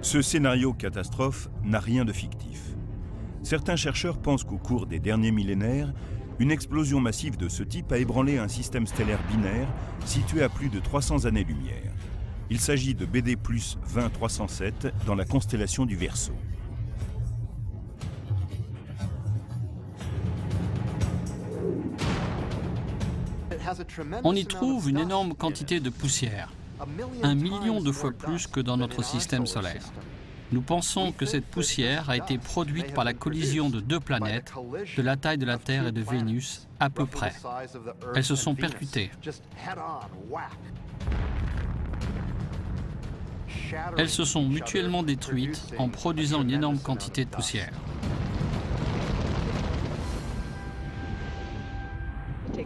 Ce scénario catastrophe n'a rien de fictif. Certains chercheurs pensent qu'au cours des derniers millénaires, une explosion massive de ce type a ébranlé un système stellaire binaire situé à plus de 300 années-lumière. Il s'agit de BD plus 20307 dans la constellation du Verseau. On y trouve une énorme quantité de poussière, 1 million de fois plus que dans notre système solaire. Nous pensons que cette poussière a été produite par la collision de deux planètes de la taille de la Terre et de Vénus à peu près. Elles se sont percutées. Elles se sont mutuellement détruites en produisant une énorme quantité de poussière.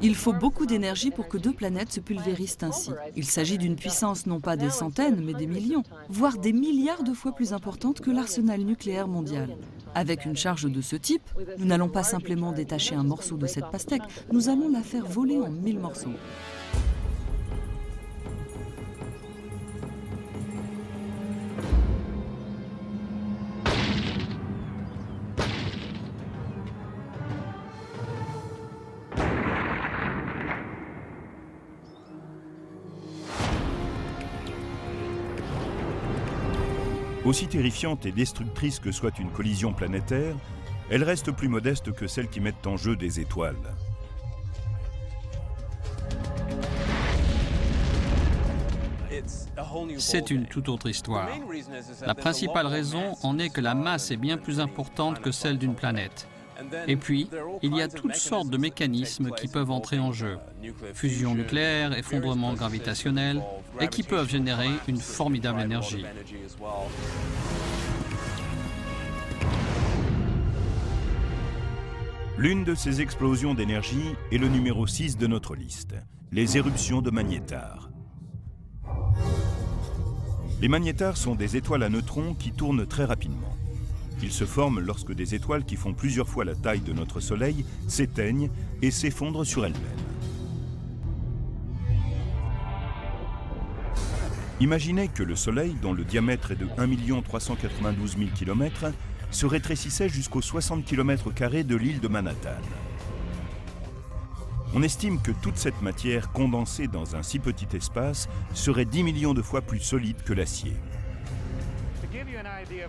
Il faut beaucoup d'énergie pour que deux planètes se pulvérisent ainsi. Il s'agit d'une puissance non pas des centaines, mais des millions, voire des milliards de fois plus importante que l'arsenal nucléaire mondial. Avec une charge de ce type, nous n'allons pas simplement détacher un morceau de cette pastèque, nous allons la faire voler en 1000 morceaux. Aussi terrifiante et destructrice que soit une collision planétaire, elle reste plus modeste que celles qui mettent en jeu des étoiles. C'est une toute autre histoire. La principale raison en est que la masse est bien plus importante que celle d'une planète. Et puis, il y a toutes sortes de mécanismes qui peuvent entrer en jeu. Fusion nucléaire, effondrement gravitationnel, et qui peuvent générer une formidable énergie. L'une de ces explosions d'énergie est le numéro 6 de notre liste, les éruptions de magnétars. Les magnétars sont des étoiles à neutrons qui tournent très rapidement. Ils se forment lorsque des étoiles qui font plusieurs fois la taille de notre Soleil s'éteignent et s'effondrent sur elles-mêmes. Imaginez que le Soleil, dont le diamètre est de 1 392 000 km, se rétrécissait jusqu'aux 60 km² de l'île de Manhattan. On estime que toute cette matière condensée dans un si petit espace serait 10 millions de fois plus solide que l'acier.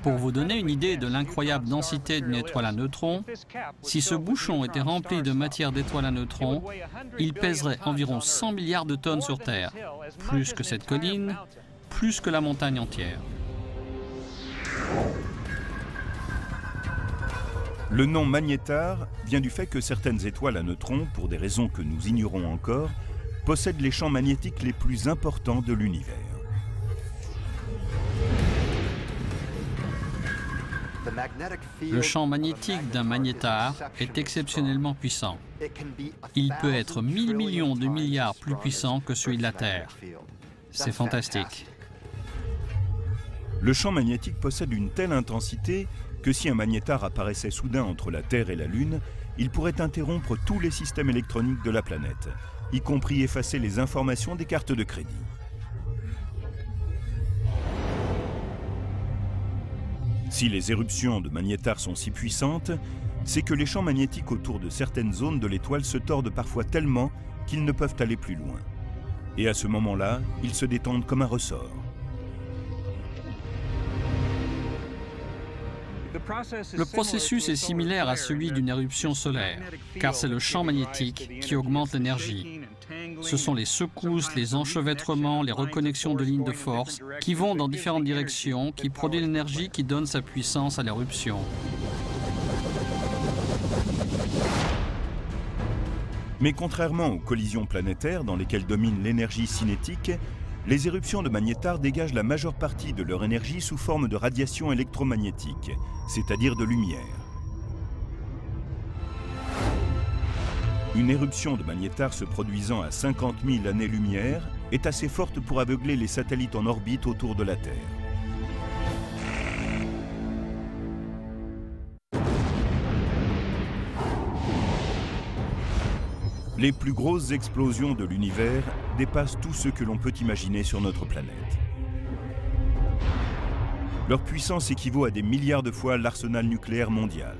Pour vous donner une idée de l'incroyable densité d'une étoile à neutrons, si ce bouchon était rempli de matière d'étoiles à neutrons, il pèserait environ 100 milliards de tonnes sur Terre, plus que cette colline, plus que la montagne entière. Le nom magnétar vient du fait que certaines étoiles à neutrons, pour des raisons que nous ignorons encore, possèdent les champs magnétiques les plus importants de l'univers. Le champ magnétique d'un magnétar est exceptionnellement puissant. Il peut être 1000 millions de milliards plus puissant que celui de la Terre. C'est fantastique. Le champ magnétique possède une telle intensité que si un magnétar apparaissait soudain entre la Terre et la Lune, il pourrait interrompre tous les systèmes électroniques de la planète, y compris effacer les informations des cartes de crédit. Si les éruptions de magnétars sont si puissantes, c'est que les champs magnétiques autour de certaines zones de l'étoile se tordent parfois tellement qu'ils ne peuvent aller plus loin. Et à ce moment-là, ils se détendent comme un ressort. Le processus est similaire à celui d'une éruption solaire, car c'est le champ magnétique qui augmente l'énergie. Ce sont les secousses, les enchevêtrements, les reconnexions de lignes de force qui vont dans différentes directions, qui produisent l'énergie qui donne sa puissance à l'éruption. Mais contrairement aux collisions planétaires dans lesquelles domine l'énergie cinétique, les éruptions de magnétars dégagent la majeure partie de leur énergie sous forme de radiation électromagnétique, c'est-à-dire de lumière. Une éruption de magnétar se produisant à 50 000 années-lumière est assez forte pour aveugler les satellites en orbite autour de la Terre. Les plus grosses explosions de l'univers dépassent tout ce que l'on peut imaginer sur notre planète. Leur puissance équivaut à des milliards de fois l'arsenal nucléaire mondial.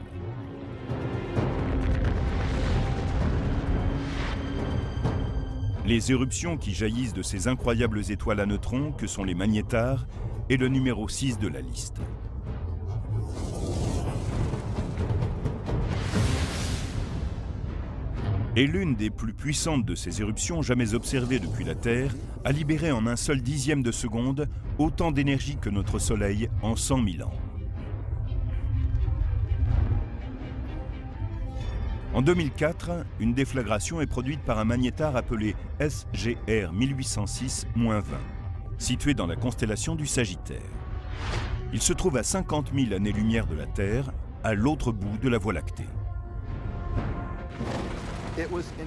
Les éruptions qui jaillissent de ces incroyables étoiles à neutrons que sont les magnétars est le numéro 6 de la liste. Et l'une des plus puissantes de ces éruptions jamais observées depuis la Terre a libéré en un seul dixième de seconde autant d'énergie que notre Soleil en 100 000 ans. En 2004, une déflagration est produite par un magnétar appelé SGR 1806-20, situé dans la constellation du Sagittaire. Il se trouve à 50 000 années-lumière de la Terre, à l'autre bout de la Voie lactée.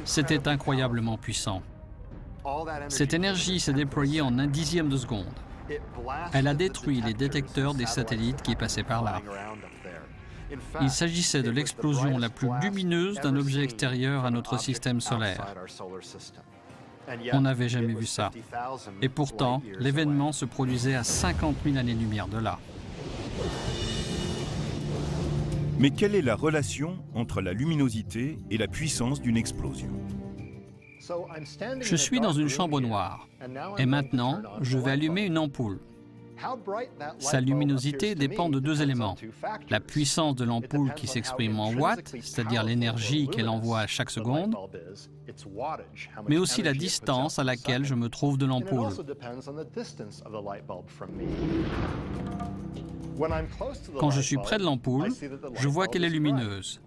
C'était incroyablement puissant. Cette énergie s'est déployée en un dixième de seconde. Elle a détruit les détecteurs des satellites qui passaient par là. Il s'agissait de l'explosion la plus lumineuse d'un objet extérieur à notre système solaire. On n'avait jamais vu ça. Et pourtant, l'événement se produisait à 50 000 années-lumière de là. Mais quelle est la relation entre la luminosité et la puissance d'une explosion? Je suis dans une chambre noire. Et maintenant, je vais allumer une ampoule. Sa luminosité dépend de deux éléments. La puissance de l'ampoule qui s'exprime en watts, c'est-à-dire l'énergie qu'elle envoie à chaque seconde, mais aussi la distance à laquelle je me trouve de l'ampoule. Quand je suis près de l'ampoule, je vois qu'elle est lumineuse.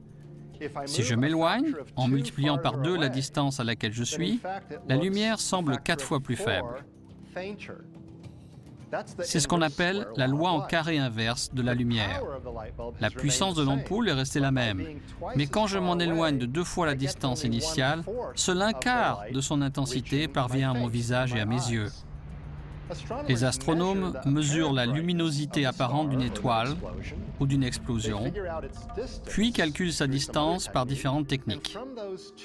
Si je m'éloigne, en multipliant par 2 la distance à laquelle je suis, la lumière semble 4 fois plus faible. C'est ce qu'on appelle la loi en carré inverse de la lumière. La puissance de l'ampoule est restée la même, mais quand je m'en éloigne de 2 fois la distance initiale, seul un quart de son intensité parvient à mon visage et à mes yeux. Les astronomes mesurent la luminosité apparente d'une étoile ou d'une explosion, puis calculent sa distance par différentes techniques.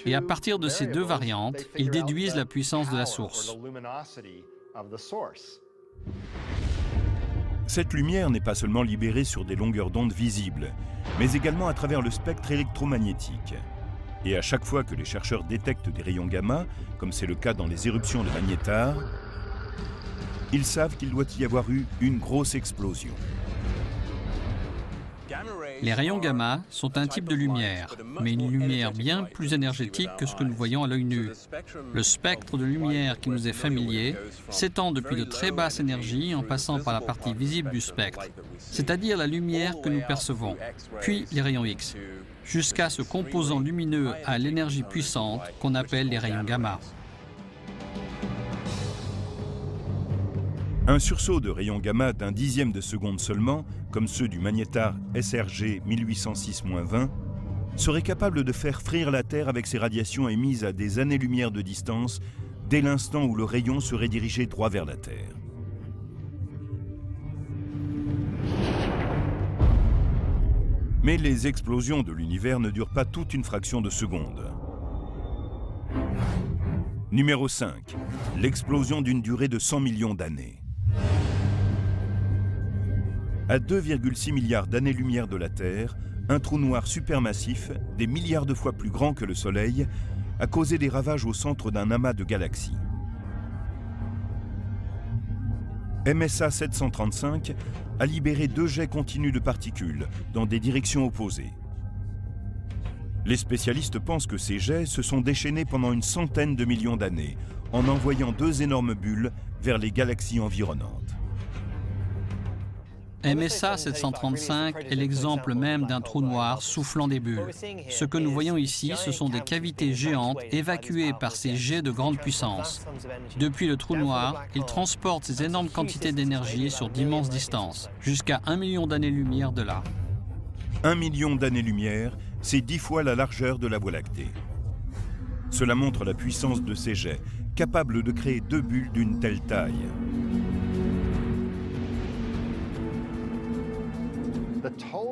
Et à partir de ces 2 variantes, ils déduisent la puissance de la source. Cette lumière n'est pas seulement libérée sur des longueurs d'onde visibles, mais également à travers le spectre électromagnétique. Et à chaque fois que les chercheurs détectent des rayons gamma, comme c'est le cas dans les éruptions de magnétars, ils savent qu'il doit y avoir eu une grosse explosion. Les rayons gamma sont un type de lumière, mais une lumière bien plus énergétique que ce que nous voyons à l'œil nu. Le spectre de lumière qui nous est familier s'étend depuis de très basses énergies en passant par la partie visible du spectre, c'est-à-dire la lumière que nous percevons, puis les rayons X, jusqu'à ce composant lumineux à l'énergie puissante qu'on appelle les rayons gamma. Un sursaut de rayons gamma d'un dixième de seconde seulement, comme ceux du magnétar SRG 1806-20, serait capable de faire frire la Terre avec ses radiations émises à des années-lumière de distance dès l'instant où le rayon serait dirigé droit vers la Terre. Mais les explosions de l'univers ne durent pas toute une fraction de seconde. Numéro 5. L'explosion d'une durée de 100 millions d'années. À 2,6 milliards d'années-lumière de la Terre, un trou noir supermassif, des milliards de fois plus grand que le Soleil, a causé des ravages au centre d'un amas de galaxies. MSA 735 a libéré 2 jets continus de particules dans des directions opposées. Les spécialistes pensent que ces jets se sont déchaînés pendant une centaine de millions d'années, en envoyant 2 énormes bulles vers les galaxies environnantes. MSA 735 est l'exemple même d'un trou noir soufflant des bulles. Ce que nous voyons ici, ce sont des cavités géantes évacuées par ces jets de grande puissance. Depuis le trou noir, il transporte ces énormes quantités d'énergie sur d'immenses distances, jusqu'à 1 million d'années-lumière de là. 1 million d'années-lumière, c'est 10 fois la largeur de la Voie lactée. Cela montre la puissance de ces jets, capables de créer 2 bulles d'une telle taille.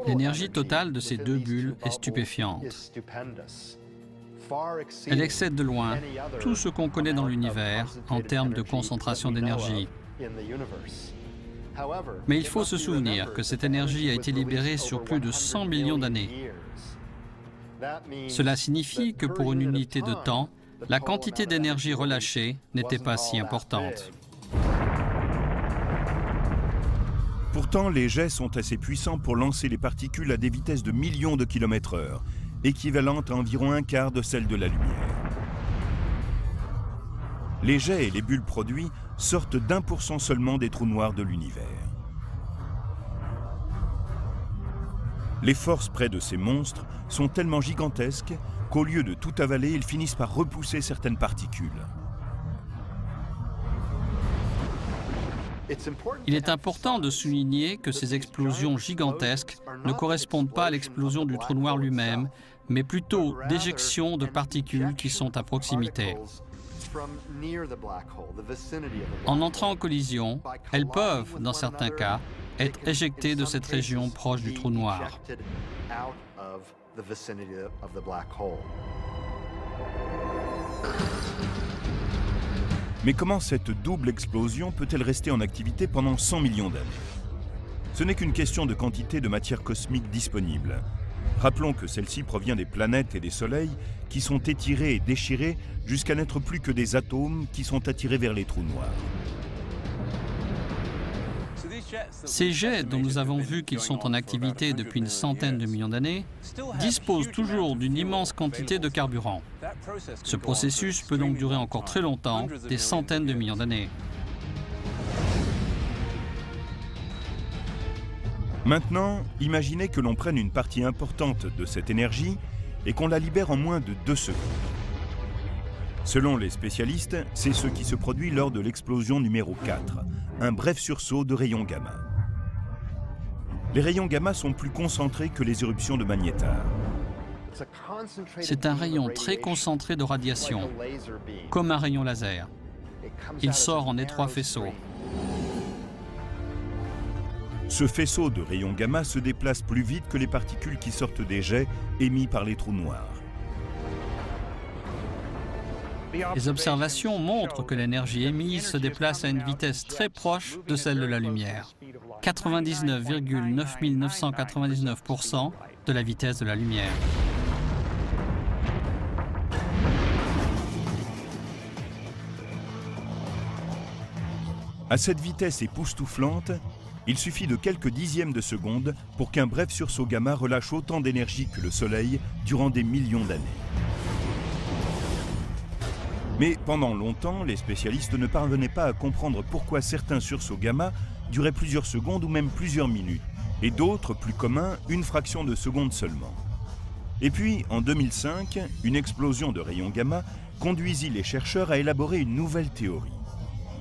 L'énergie totale de ces 2 bulles est stupéfiante. Elle excède de loin tout ce qu'on connaît dans l'univers en termes de concentration d'énergie. Mais il faut se souvenir que cette énergie a été libérée sur plus de 100 millions d'années. Cela signifie que pour une unité de temps, la quantité d'énergie relâchée n'était pas si importante. Pourtant, les jets sont assez puissants pour lancer les particules à des vitesses de millions de kilomètres/heure, équivalentes à environ un quart de celle de la lumière. Les jets et les bulles produits sortent d'1% seulement des trous noirs de l'univers. Les forces près de ces monstres sont tellement gigantesques qu'au lieu de tout avaler, ils finissent par repousser certaines particules. Il est important de souligner que ces explosions gigantesques ne correspondent pas à l'explosion du trou noir lui-même, mais plutôt d'éjections de particules qui sont à proximité. En entrant en collision, elles peuvent, dans certains cas, être éjectées de cette région proche du trou noir. Mais comment cette double explosion peut-elle rester en activité pendant 100 millions d'années? Ce n'est qu'une question de quantité de matière cosmique disponible. Rappelons que celle-ci provient des planètes et des soleils qui sont étirés et déchirés jusqu'à n'être plus que des atomes qui sont attirés vers les trous noirs. Ces jets, dont nous avons vu qu'ils sont en activité depuis une centaine de millions d'années, disposent toujours d'une immense quantité de carburant. Ce processus peut donc durer encore très longtemps, des centaines de millions d'années. Maintenant, imaginez que l'on prenne une partie importante de cette énergie et qu'on la libère en moins de 2 secondes. Selon les spécialistes, c'est ce qui se produit lors de l'explosion numéro 4, un bref sursaut de rayons gamma. Les rayons gamma sont plus concentrés que les éruptions de magnétar. C'est un rayon très concentré de radiation, comme un rayon laser. Il sort en étroits faisceaux. Ce faisceau de rayons gamma se déplace plus vite que les particules qui sortent des jets émis par les trous noirs. Les observations montrent que l'énergie émise se déplace à une vitesse très proche de celle de la lumière, 99,9999% de la vitesse de la lumière. À cette vitesse époustouflante, il suffit de quelques dixièmes de seconde pour qu'un bref sursaut gamma relâche autant d'énergie que le Soleil durant des millions d'années. Mais pendant longtemps, les spécialistes ne parvenaient pas à comprendre pourquoi certains sursauts gamma duraient plusieurs secondes ou même plusieurs minutes, et d'autres, plus communs, une fraction de seconde seulement. Et puis, en 2005, une explosion de rayons gamma conduisit les chercheurs à élaborer une nouvelle théorie.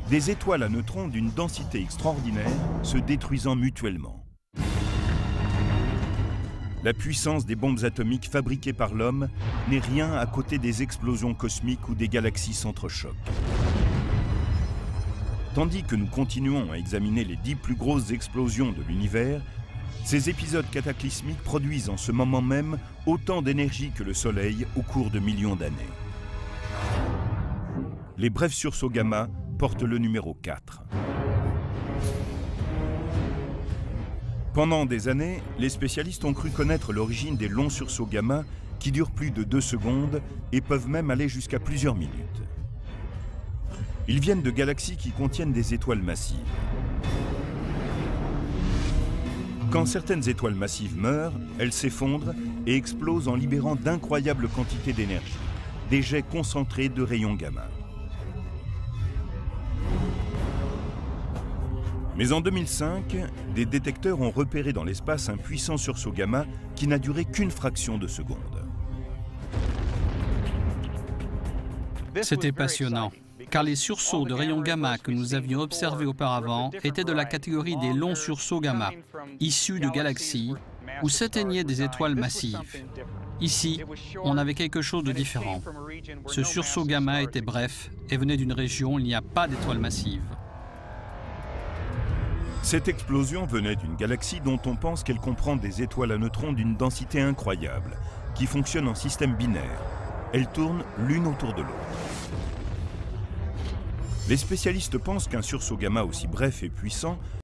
Des étoiles à neutrons d'une densité extraordinaire se détruisant mutuellement. La puissance des bombes atomiques fabriquées par l'homme n'est rien à côté des explosions cosmiques où des galaxies s'entrechoquent. Tandis que nous continuons à examiner les 10 plus grosses explosions de l'univers, ces épisodes cataclysmiques produisent en ce moment même autant d'énergie que le Soleil au cours de millions d'années. Les brefs sursauts gamma portent le numéro 4. Pendant des années, les spécialistes ont cru connaître l'origine des longs sursauts gamma qui durent plus de 2 secondes et peuvent même aller jusqu'à plusieurs minutes. Ils viennent de galaxies qui contiennent des étoiles massives. Quand certaines étoiles massives meurent, elles s'effondrent et explosent en libérant d'incroyables quantités d'énergie, des jets concentrés de rayons gamma. Mais en 2005, des détecteurs ont repéré dans l'espace un puissant sursaut gamma qui n'a duré qu'une fraction de seconde. C'était passionnant, car les sursauts de rayons gamma que nous avions observés auparavant étaient de la catégorie des longs sursauts gamma, issus de galaxies où s'éteignaient des étoiles massives. Ici, on avait quelque chose de différent. Ce sursaut gamma était bref et venait d'une région où il n'y a pas d'étoiles massives. Cette explosion venait d'une galaxie dont on pense qu'elle comprend des étoiles à neutrons d'une densité incroyable, qui fonctionnent en système binaire. Elles tournent l'une autour de l'autre. Les spécialistes pensent qu'un sursaut gamma aussi bref et puissant